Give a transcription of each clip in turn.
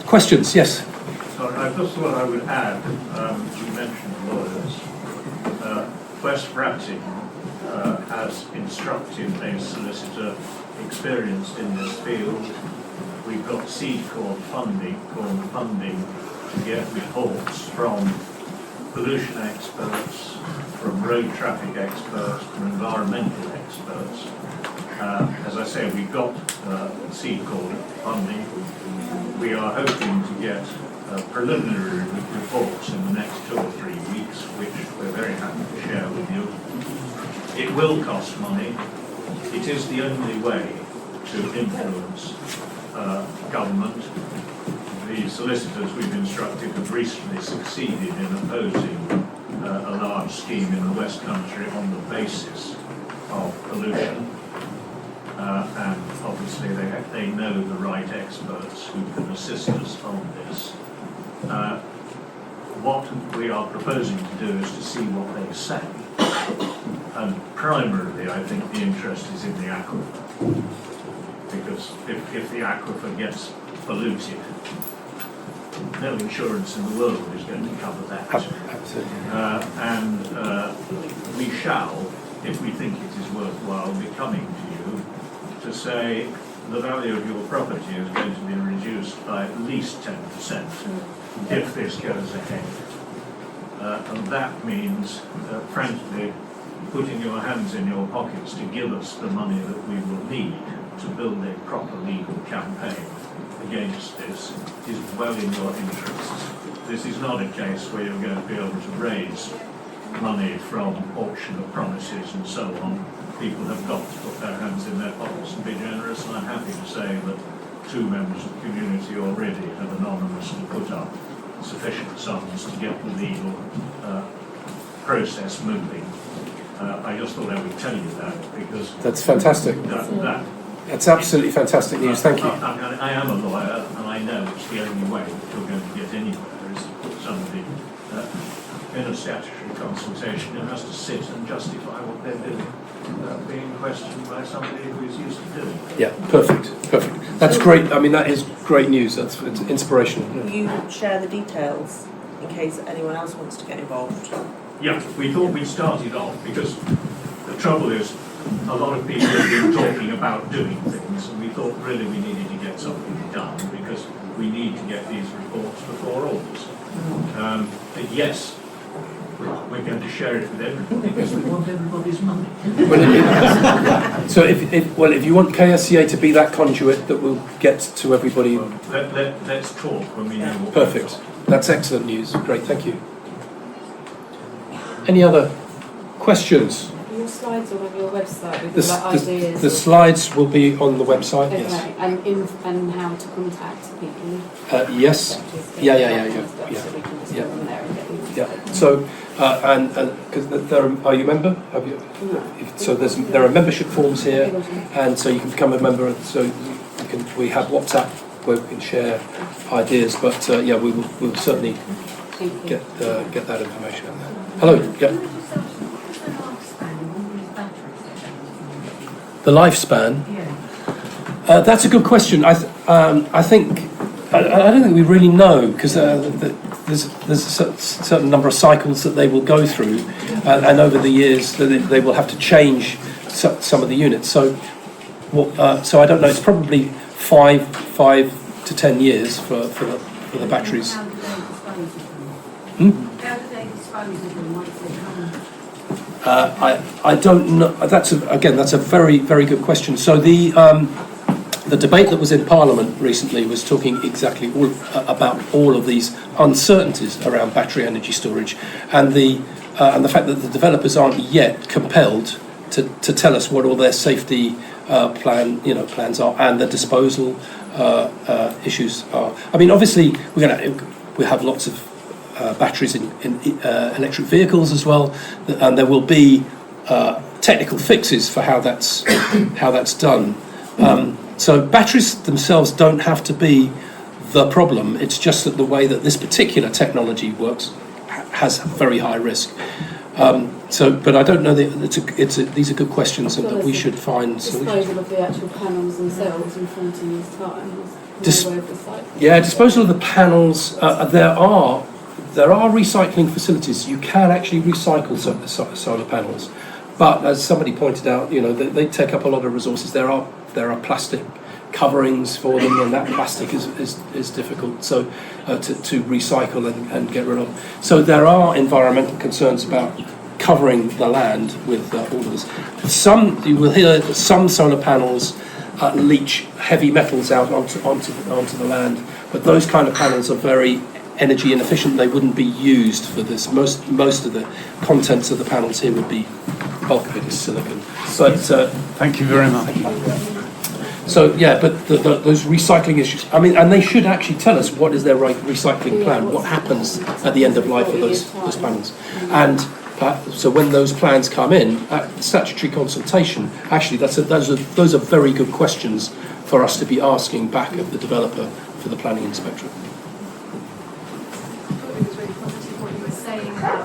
Questions? Yes. Sorry, I just thought I would add, you mentioned lawyers. West Bratting has instructed a solicitor experienced in this field. We've got seed corn funding to get reports from pollution experts, from road traffic experts, from environmental experts. As I say, we've got seed corn funding. We are hoping to get preliminary reports in the next 2 or 3 weeks, which we're very happy to share with you. It will cost money. It is the only way to influence government. The solicitors we've instructed have recently succeeded in opposing a large scheme in the West Country on the basis of pollution. And obviously they know the right experts who can assist us on this. What we are proposing to do is to see what they say. And primarily, I think the interest is in the aquifer. Because if the aquifer gets polluted, no insurance in the world is going to cover that. Absolutely. We shall, if we think it is worthwhile, be coming to you to say the value of your property is going to be reduced by at least 10% if this goes ahead. And that means, frankly, putting your hands in your pockets to give us the money that we will need to build a proper legal campaign against this is well in your interests. This is not a case where you're going to be able to raise money from auction of promises and so on. People have got to put their hands in their pockets and be generous, and I'm happy to say that 2 members of the community already have anonymously put up sufficient sums to get the legal process moving. I just thought I would tell you that because That's fantastic. That's absolutely fantastic news. Thank you. I am a lawyer, and I know it's the only way that you're going to get anywhere is to put somebody in a statutory consultation who has to sit and justify what they're doing without being questioned by somebody who is used to doing it. Yeah, perfect. That's great. I mean, that is great news. It's inspirational. Will you share the details in case anyone else wants to get involved? Yeah, we thought we'd start it off because the trouble is a lot of people have been talking about doing things, and we thought really we needed to get something done because we need to get these reports before August. But yes, we're going to share it with everybody because we want everybody's money. So if you want KSCA to be that conduit that will get to everybody. Let's talk when we know what. Perfect. That's excellent news. Great, thank you. Any other questions? Your slides are on your website with all the ideas. The slides will be on the website. Okay, Yes. and how to contact people. Yes. Yeah. So we can just go on there and get them. Yeah. So and because are you a member? Have you? No. So there are membership forms here, and so you can become a member. So we have WhatsApp where we can share ideas. But yeah, we'll certainly get that information out there. Hello. Yeah. The lifespan. That's a good question. I think I don't think we really know because there's a certain number of cycles that they will go through, and over the years they will have to change some of the units. So I don't know. It's probably 5 to 10 years for the batteries. How do they dispose of them once they come? I don't know. That's a very, very good question. So the debate that was in Parliament recently was talking exactly about all of these uncertainties around battery energy storage, and the fact that the developers aren't yet compelled to tell us what all their safety plans are and the disposal issues are. I mean, obviously we have lots of batteries in electric vehicles as well, and there will be technical fixes for how that's done. So batteries themselves don't have to be the problem. It's just that the way that this particular technology works has very high risk. But I don't know. These are good questions, and that we should find solutions. Disposal of the actual panels themselves in 40 years' time. Dis- No way of recycling. Yeah, disposal of the panels. There are recycling facilities. You can actually recycle solar panels, but as somebody pointed out, you know, they take up a lot of resources. There are plastic coverings for them, and that plastic is difficult to recycle and get rid of. So there are environmental concerns about covering the land with all of this. You will hear that some solar panels leach heavy metals out onto the land, but those kind of panels are very energy inefficient. They wouldn't be used for this. Most of the contents of the panels here would be, bulk of it is silicon. But Thank you very much. so yeah, but those recycling issues. I mean, and they should actually tell us what is their recycling plan. What happens at the end of life of those panels, and. So when those plans come in, at the statutory consultation, actually those are very good questions for us to be asking back of the developer for the planning inspectorate. I thought it was really positive what you were saying about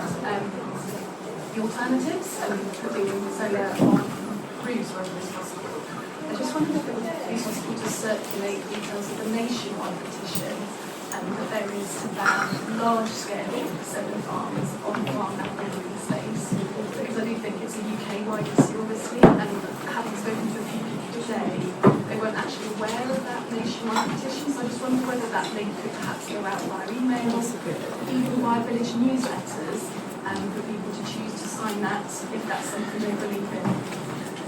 the alternatives and putting solar on roofs wherever it's possible. I just wondered if it would be possible to circulate details of the nationwide petition that there is to ban large-scale solar farms on farmland building space, because I do think it's a UK-wide issue, obviously, and having spoken to a few people today, they weren't actually aware of that nationwide petition, so I just wondered whether that link could perhaps go out via emails, even via village newsletters, for people to choose to sign that if that's something they believe in.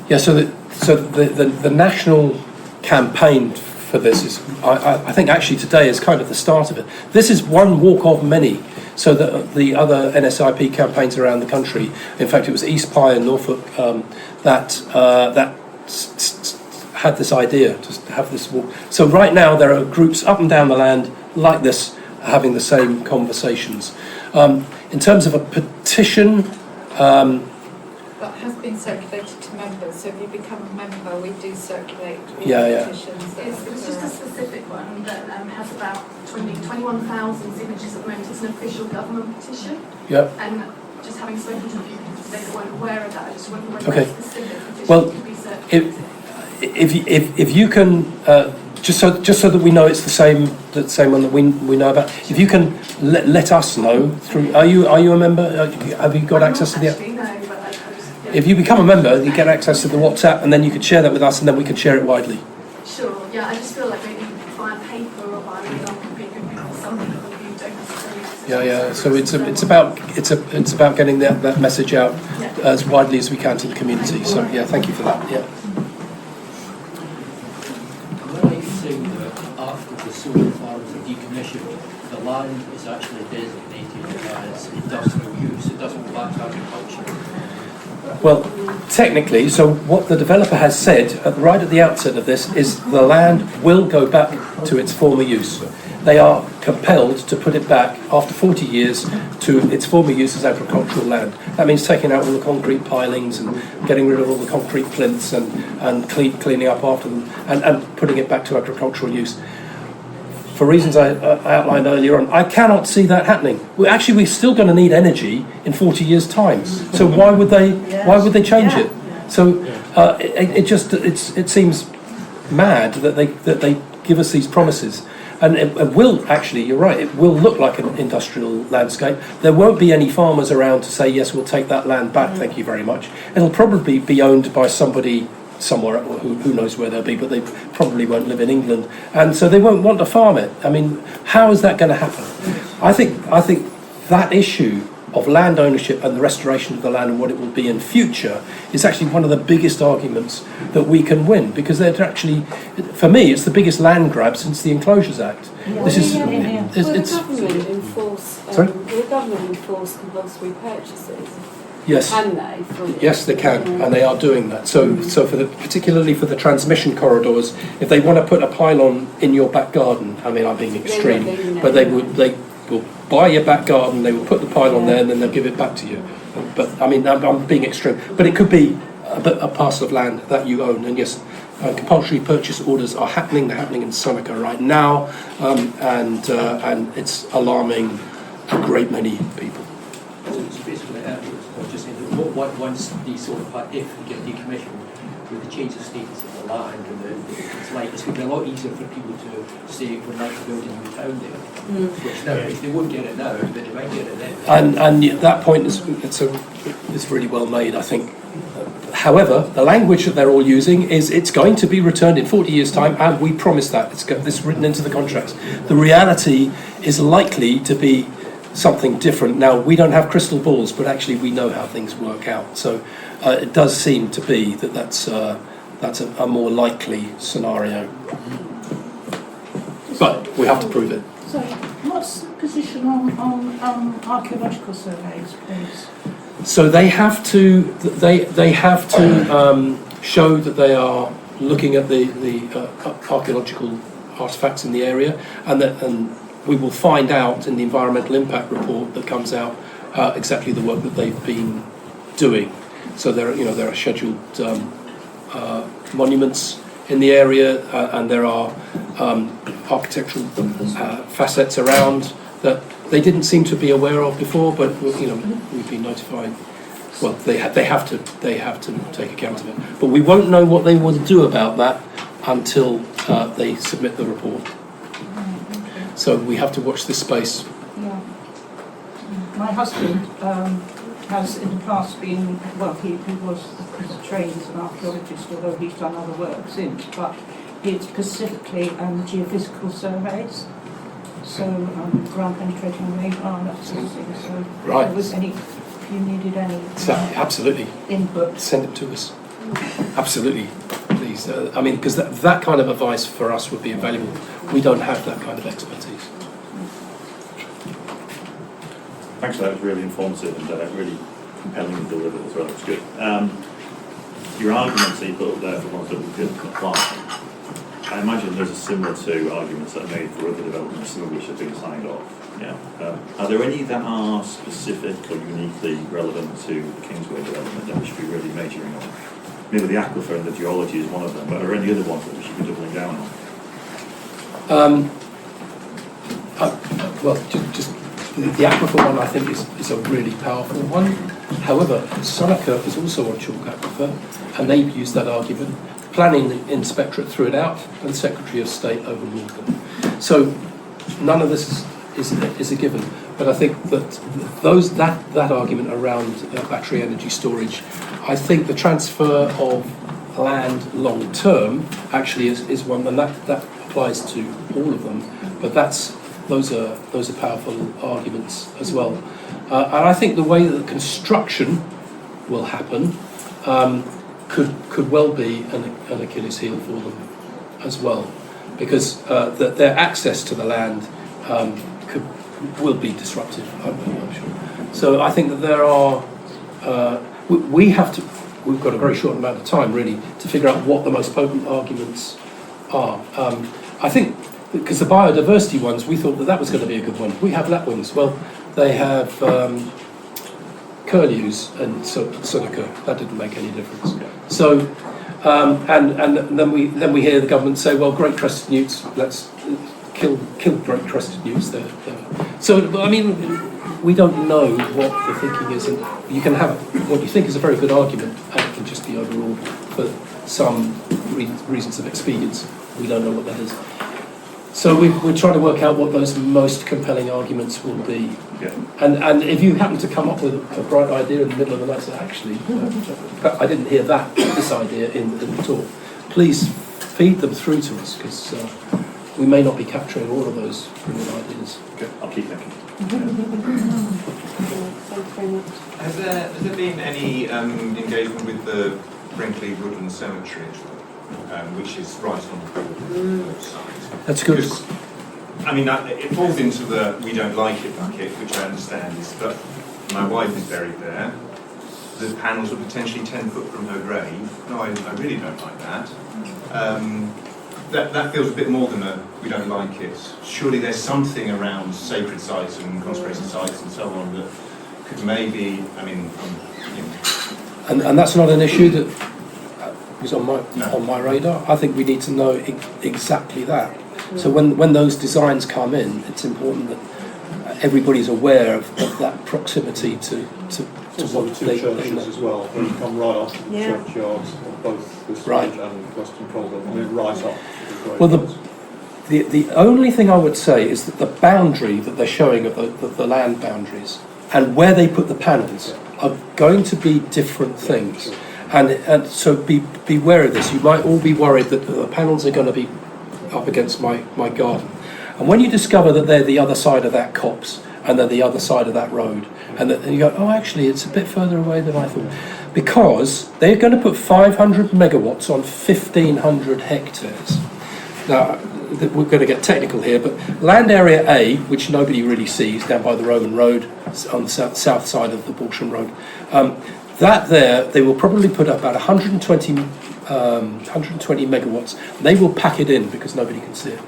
Yeah. So the national campaign for this is, I think actually today is kind of the start of it. This is one walk of many. So the other NSIP campaigns around the country, in fact it was East Pye and Norfolk that had this idea to have this walk. So right now there are groups up and down the land like this having the same conversations. In terms of a petition, That has been circulated to members, so if you become a member, we do circulate all Yeah. petitions. that It's just a specific one that has about 21,000 signatures at the moment. It's an official government petition. yeah. And just having spoken to a few people today that weren't aware of that, I just wonder whether Okay. a specific petition Well, could be circulated. If you can, just so that we know it's the same one that we know about. If you can let us know through. Are you a member? Have you got access to the? Actually, no, but I just... Yeah. If you become a member, you get access to the WhatsApp, and then you could share that with us, and then we can share it widely. Sure, yeah, I just feel like maybe via paper or via email could be something that you don't necessarily... Yeah. So it's about getting that message out as widely as we can to the community. So yeah, thank you for that. Yeah. When I say that after the solar farms are decommissioned, the land is actually designated as industrial use. It doesn't go back to agriculture. Well, technically, so what the developer has said right at the outset of this is the land will go back to its former use. They are compelled to put it back after 40 years to its former use as agricultural land. That means taking out all the concrete pilings and getting rid of all the concrete plinths and cleaning up after them and putting it back to agricultural use. For reasons I outlined earlier on, I cannot see that happening. We're still going to need energy in 40 years' time. So why would they change it? So it seems mad that they give us these promises. And it will actually, you're right, it will look like an industrial landscape. There won't be any farmers around to say, yes, we'll take that land back, thank you very much. It'll probably be owned by somebody somewhere, who knows where they'll be, but they probably won't live in England. And so they won't want to farm it. I mean, how is that going to happen? I think that issue of land ownership and the restoration of the land and what it will be in future is actually one of the biggest arguments that we can win, because they're actually, for me, it's the biggest land grab since the Enclosures Act. This is, Will the it's government enforce? Sorry? Will the government enforce compulsory purchases? yes. Can they? Fully? Yes, they can, and they are doing that. So particularly for the transmission corridors, if they want to put a pylon in your back garden, I mean, I'm being extreme, but they will buy your back garden, they will put the pylon there, and then they'll give it back to you. But I mean, I'm being extreme. But it could be a parcel of land that you own, and yes, compulsory purchase orders are happening. They're happening in Seneca right now, and it's alarming a great many people. So it's basically, I was just saying that once these solar parks, if they get decommissioned, with the change of status of the land and it's going to be a lot easier for people to say we'd like to build a new town there. Which now, if they won't get it now, but they might get it then. And that point is really well made, I think. However, the language that they're all using is it's going to be returned in 40 years' time, and we promise that. It's got this written into the contracts. The reality is likely to be something different. Now, we don't have crystal balls, but actually we know how things work out. So it does seem to be that's a more likely scenario. But we have to prove it. So, what's the position on archaeological surveys, please? So they have to show that they are looking at the archaeological artefacts in the area, and we will find out in the environmental impact report that comes out exactly the work that they've been doing. So there are scheduled monuments in the area, and there are architectural facets around that they didn't seem to be aware of before, but we've been notified. Well, they have to take account of it, but we won't know what they will do about that until they submit the report. So we have to watch this space. Yeah. My husband has in the past been, well, he was trained as an archaeologist, although he's done other work since, but he did specifically geophysical surveys. So ground penetrating radar, that sort of thing. So Right. if you needed any Absolutely. input. Send it to us. Absolutely, please. Because that kind of advice for us would be invaluable. We don't have that kind of expertise. Thanks for that. It was really informative and really compellingly delivered as well. It's good. Your arguments that you put up there for ones that we could apply, I imagine those are similar to arguments that are made for other developments, some of which have been signed off. Yeah. Are there any that are specific or uniquely relevant to the Kingsway development that we should be really majoring on? Maybe the aquifer and the geology is one of them, but are there any other ones that we should be doubling down on? Well, just the aquifer one, I think, is a really powerful one. However, Sonaca is also on chalk aquifer, and they've used that argument. Planning Inspectorate threw it out, and the Secretary of State overruled them. So none of this is a given. But I think that that argument around battery energy storage, I think the transfer of land long term actually is one, and that applies to all of them. But those are powerful arguments as well. And I think the way that the construction will happen could well be an Achilles heel for them as well, because their access to the land will be disruptive, I'm sure. So I think that there are we've got a very short amount of time really to figure out what the most potent arguments are. I think because the biodiversity ones, we thought that was going to be a good one. We have lapwings. Well, they have curlews and Sonaca. That didn't make any difference. So, and then we hear the government say, well, great crested newts, let's kill great crested newts. So, I mean, we don't know what the thinking is, and you can have what you think is a very good argument, and it can just be overruled for some reasons of expedience. We don't know what that is. So we're trying to work out what those most compelling arguments will be. Yeah. And if you happen to come up with a bright idea in the middle of the night, say, actually, I didn't hear this idea in the talk, please feed them through to us, because we may not be capturing all of those brilliant ideas. Good. I'll keep thinking. Has there been any engagement with the Brinkley Woodland Cemetery at all? Which is right on the border side. That's good. Because, I mean, it falls into the we don't like it bucket, which I understand is, but my wife is buried there. The panels are potentially 10 foot from her grave. No, I really don't like that. That feels a bit more than a we don't like it. Surely there's something around sacred sites and consecrated sites and so on that could maybe, I mean, And that's not an issue that was on my radar. I think we need to know exactly that. So when those designs come in, it's important that everybody's aware of that proximity to also what the two they churches know. as well. When you come right off the churchyards, both this Right. village and Western Colville, and then right up. to the Great Well, Woods. the only thing I would say is that the boundary that they're showing of the land boundaries and where they put the panels are going to be different things. And so be wary of this. You might all be worried that the panels are going to be up against my garden. And when you discover that they're the other side of that copse and they're the other side of that road, and you go, oh, actually, it's a bit further away than I thought. Because they're going to put 500 megawatts on 1,500 hectares. Now, we're going to get technical here, but land area A, which nobody really sees, down by the Roman Road, on the south side of the Balsham Road, that there, they will probably put up about 120 megawatts. They will pack it in because nobody can see it.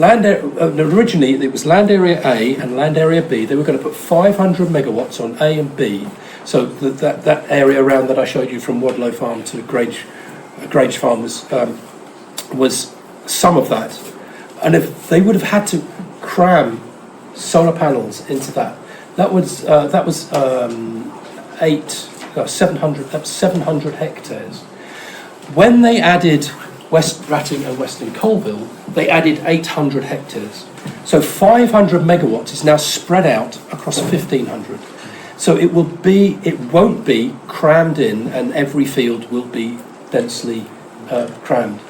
Originally, it was land area A and land area B. They were going to put 500 megawatts on A and B. So that area around that I showed you from Wadlow Farm to Grange Farm was some of that. And if they would have had to cram solar panels into that, that was 700 hectares. When they added West Ratting and Western Colville, they added 800 hectares. So 500 megawatts is now spread out across 1,500. So it won't be crammed in, and every field will be densely crammed.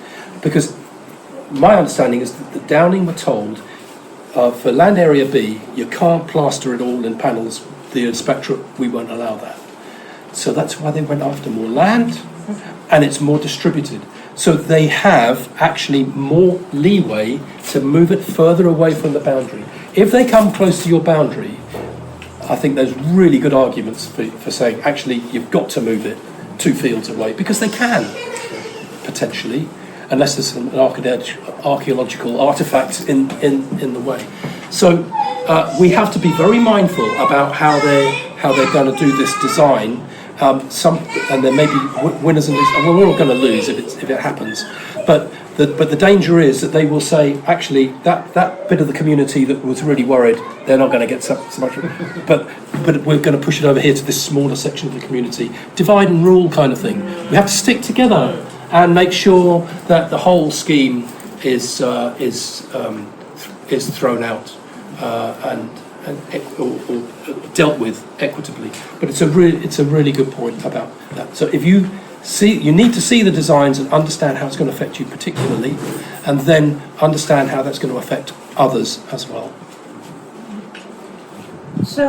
Because my understanding is that the Downing were told for land area B, you can't plaster it all in panels. The inspectorate, we won't allow that. So that's why they went after more land, and it's more distributed. So they have actually more leeway to move it further away from the boundary. If they come close to your boundary, I think there's really good arguments for saying, actually, you've got to move it 2 fields away, because they can, potentially, unless there's an archaeological artefact in the way. So we have to be very mindful about how they're going to do this design. And there may be winners and losers. Well, we're all going to lose if it happens. But the danger is that they will say, actually, that bit of the community that was really worried, they're not going to get so much. But we're going to push it over here to this smaller section of the community. Divide and rule kind of thing. We have to stick together and make sure that the whole scheme is thrown out or dealt with equitably. But it's a really good point about that. So if you need to see the designs and understand how it's going to affect you particularly, and then understand how that's going to affect others as well. So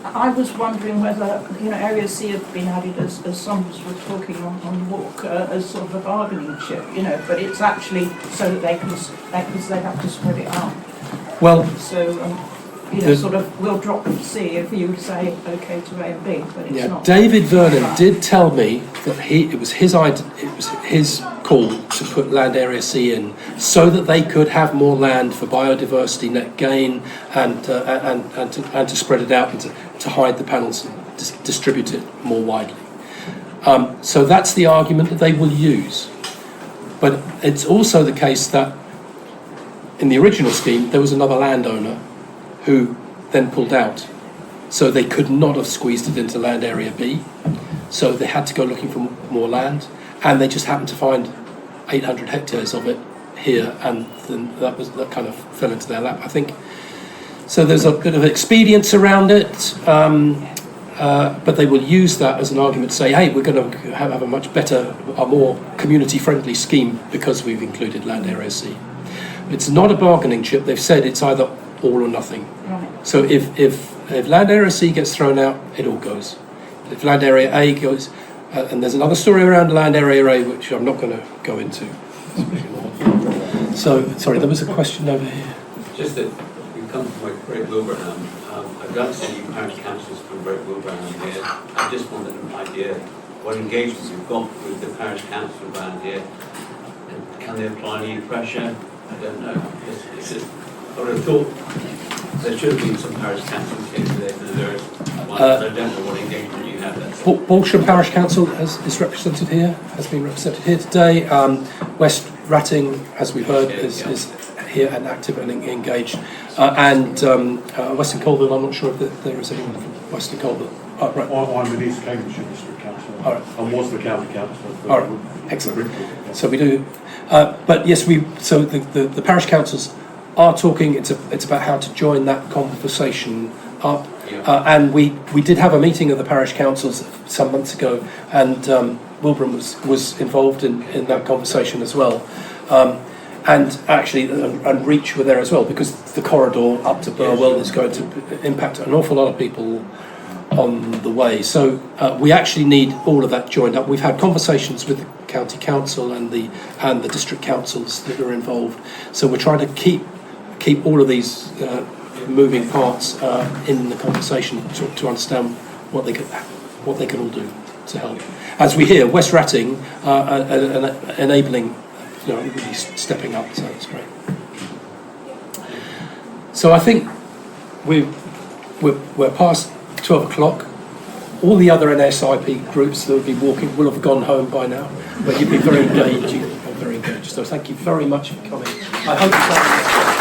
I was wondering whether Area C had been added, as some was talking on the walk, as sort of a bargaining chip, but it's actually so that they have to spread it out. Well, so we'll drop C if you say okay to A and B, but it's not. David Vernon did tell me that it was his call to put land area C in so that they could have more land for biodiversity net gain and to spread it out and to hide the panels and distribute it more widely. So that's the argument that they will use. But it's also the case that in the original scheme there was another landowner who then pulled out. So they could not have squeezed it into land area B. So they had to go looking for more land, and they just happened to find 800 hectares of it here, and then that kind of fell into their lap, I think. So there's a bit of expedience around it, but they will use that as an argument to say, hey, we're going to have a much better, a more community-friendly scheme because we've included land area C. It's not a bargaining chip. They've said it's either all or nothing. Right. So if land area C gets thrown out, it all goes. If land area A goes, and there's another story around land area A which I'm not going to go into. So, sorry, there was a question over here. Just that we come from Great Wilbraham. I've got to see parish councils from Great Wilbraham here. I just wanted an idea what engagements you've got with the parish council around here. And can they apply any pressure? I don't know. It's just, I would have thought there should have been some parish councils here today for the various ones. I don't know what engagement you have there. Balsham Parish Council is represented here, has been represented here today. West Ratting, as we've heard, is here and active and engaged. And Western Colville, I'm not sure if there is anyone from Western Colville. Oh, right. I'm the East Cambridgeshire District Councillor. All right. And was the county councillor. All right, excellent. So we do, but yes, so the parish councils are talking, it's about how to join that conversation up. And we did have a meeting of the parish councils some months ago, and Wilbraham was involved in that conversation as well. And actually, and Reach were there as well, because the corridor up to Burwell is going to impact an awful lot of people on the way. So we actually need all of that joined up. We've had conversations with the county council and the district councils that are involved. So we're trying to keep all of these moving parts in the conversation to understand what they can all do to help. As we hear, West Ratting enabling, really stepping up. So it's great. So I think we're past 12 o'clock. All the other NSIP groups that would be walking will have gone home by now, but you've been very engaged. So thank you very much for coming. I hope you